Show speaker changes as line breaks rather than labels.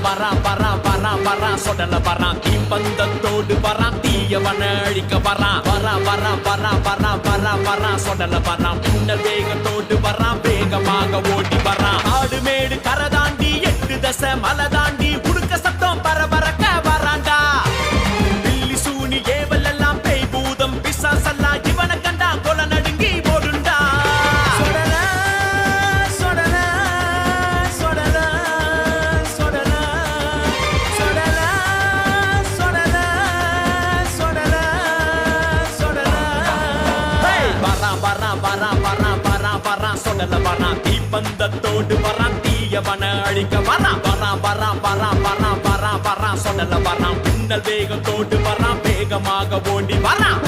வரா சொடல வரான் தீப்பந்தத்தோடு வரான் தீயவன அழிக்க வரான் வரா சொடல வரான் பின்னல் வேகத்தோடு வரான் வேகமாக ஓடி வரான் ஆடு மேடு கரை தாண்டி 8 தசை மலை தாண்டி உடுக்க சத்தம் பரபரக்க வராண்டா பில்லி சூனி ஏவல் எல்லாம் பேய் பூதம் பிசாசெல்லாம் இவனை கண்டா கொலை நடுங்கி ஓடுண்டா சொடல வரான் தீப்பந்தத்தோடு வரான் தீயவன அழிக்க வரான் வரா சொடல வரான் பின்னல் வேகத்தோடு வரான் வேகமாக ஓடி வரான்